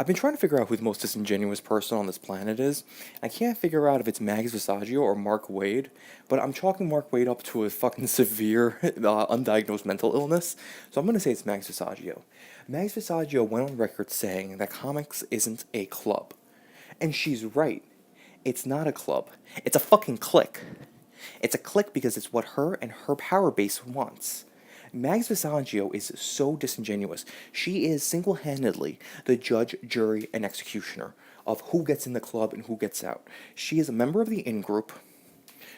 I've been trying to figure out who the most disingenuous person on this planet is. I can't figure out if it's Mags Vissagio or Mark Wade, but I'm chalking Mark Wade up to a fucking severe, undiagnosed mental illness, so I'm gonna say it's Mags Vissagio. Mags Vissagio went on record saying that comics isn't a club. And she's right. It's not a club. It's a fucking clique. It's a clique because it's what her and her power base wants. Mags Vissagio is so disingenuous. She is single-handedly the judge, jury, and executioner of who gets in the club and who gets out. She is a member of the in-group.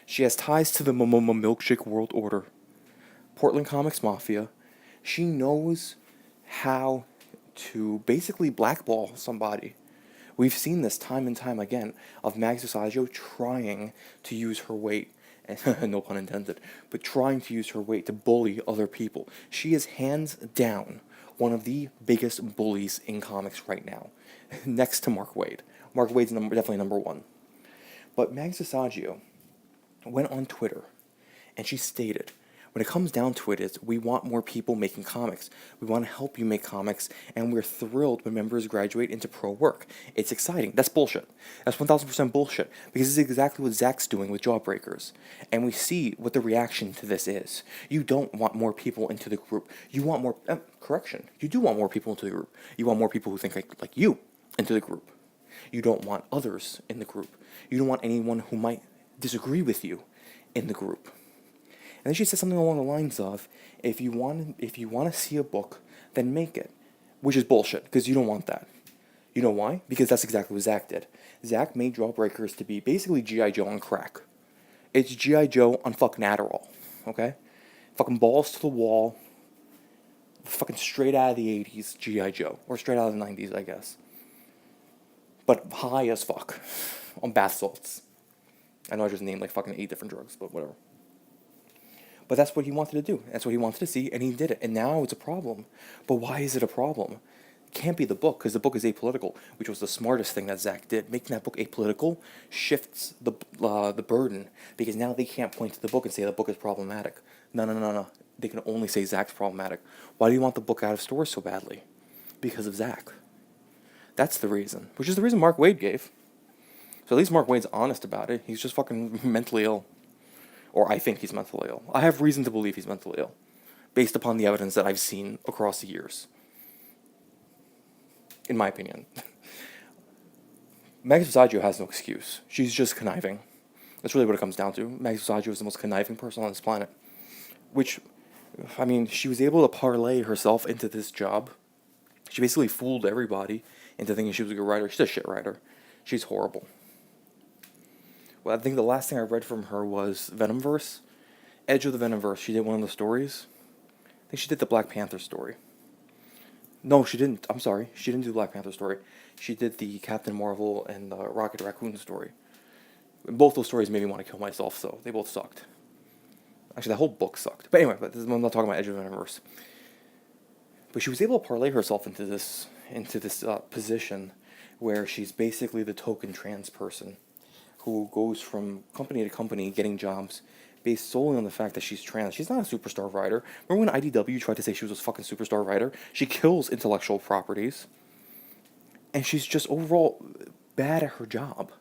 She has ties to the Milkshake World Order, Portland Comics Mafia. She knows how to basically blackball somebody. We've seen this time and time again of Mags Vissagio trying to use her weight, no pun intended, but trying to use her weight to bully other people. She is hands down one of the biggest bullies in comics right now, next to Mark Wade. Mark Wade's definitely number one. But Mags Vissagio went on Twitter and she stated, when it comes down to it, is we want more people making comics. We want to help you make comics, and we're thrilled when members graduate into pro work. It's exciting. That's bullshit. That's 1000% bullshit, because this is exactly what Zach's doing with Jawbreakers. And we see what the reaction to this is. You don't want more people into the group. You want more, correction, you do want more people into the group. You want more people who think like you into the group. You don't want others in the group. You don't want anyone who might disagree with you in the group. And then she said something along the lines of, if you want to see a book, then make it. Which is bullshit, because you don't want that. You know why? Because that's exactly what Zach did. Zach made Jawbreakers to be basically G.I. Joe on crack. It's G.I. Joe on fucking Adderall, okay? Fucking balls to the wall, fucking straight out of the 80s G.I. Joe. Or straight out of the 90s, I guess. But high as fuck on bath salts. I know I just named like fucking 8 different drugs, but whatever. But that's what he wanted to do. That's what he wanted to see, and he did it. And now it's a problem. But why is it a problem? It can't be the book, because the book is apolitical, which was the smartest thing that Zach did. Making that book apolitical shifts the burden, because now they can't point to the book and say the book is problematic. No. They can only say Zach's problematic. Why do you want the book out of stores so badly? Because of Zach. That's the reason. Which is the reason Mark Wade gave. So at least Mark Wade's honest about it. He's just fucking mentally ill. Or I think he's mentally ill. I have reason to believe he's mentally ill, based upon the evidence that I've seen across the years. In my opinion. Mags Vissagio has no excuse. She's just conniving. That's really what it comes down to. Mags Vissagio is the most conniving person on this planet. Which, I mean, she was able to parlay herself into this job. She basically fooled everybody into thinking she was a good writer. She's a shit writer. She's horrible. Well, I think the last thing I read from her was Venomverse. Edge of the Venomverse. She did one of the stories. I think she did the Black Panther story. No, she didn't. I'm sorry. She didn't do the Black Panther story. She did the Captain Marvel and the Rocket Raccoon story. Both those stories made me want to kill myself, so they both sucked. Actually, that whole book sucked. But anyway, I'm not talking about Edge of the Venomverse. But she was able to parlay herself into this position where she's basically the token trans person who goes from company to company getting jobs based solely on the fact that she's trans. She's not a superstar writer. Remember when IDW tried to say she was a fucking superstar writer? She kills intellectual properties. And she's just overall bad at her job.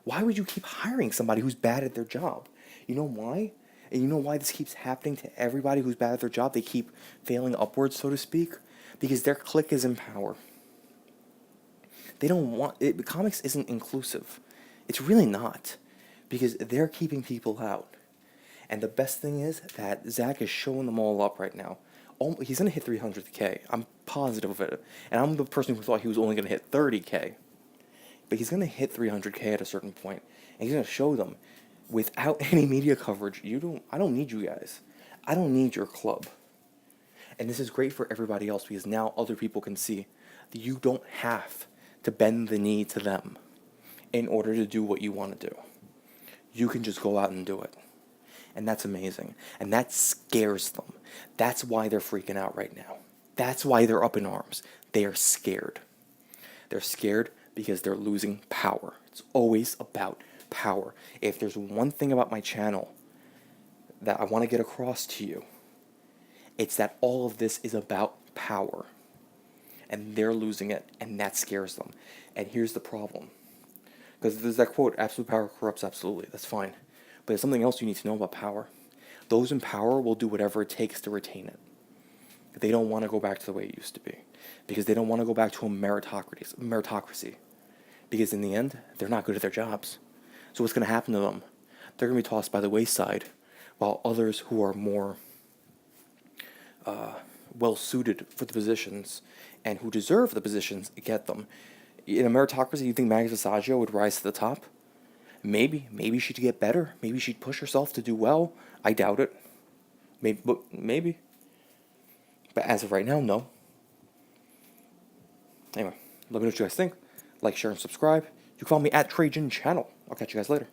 Why would you keep hiring somebody who's bad at their job? You know why? And you know why this keeps happening to everybody who's bad at their job? They keep failing upwards, so to speak. Because their clique is in power. They don't want... Comics isn't inclusive. It's really not, because they're keeping people out. And the best thing is that Zach is showing them all up right now. He's going to hit 300K. I'm positive of it. And I'm the person who thought he was only going to hit 30K. But he's going to hit 300K at a certain point. And he's going to show them, without any media coverage, I don't need you guys. I don't need your club. And this is great for everybody else, because now other people can see that you don't have to bend the knee to them in order to do what you want to do. You can just go out and do it. And that's amazing. And that scares them. That's why they're freaking out right now. That's why they're up in arms. They are scared. They're scared because they're losing power. It's always about power. If there's one thing about my channel that I want to get across to you, it's that all of this is about power. and they're losing it, and that scares them. And here's the problem. Because there's that quote, absolute power corrupts absolutely. That's fine. But there's something else you need to know about power. Those in power will do whatever it takes to retain it. They don't want to go back to the way it used to be. Because they don't want to go back to a meritocracy. Because in the end, they're not good at their jobs. So what's going to happen to them? They're going to be tossed by the wayside, while others who are more well-suited for the positions and who deserve the positions get them. In a meritocracy, you think Mags Vissagio would rise to the top? Maybe. Maybe she'd get better. Maybe she'd push herself to do well. I doubt it. Maybe. But as of right now, no. Anyway, let me know what you guys think. Like, share, and subscribe. You can follow me at Trajan Channel. I'll catch you guys later.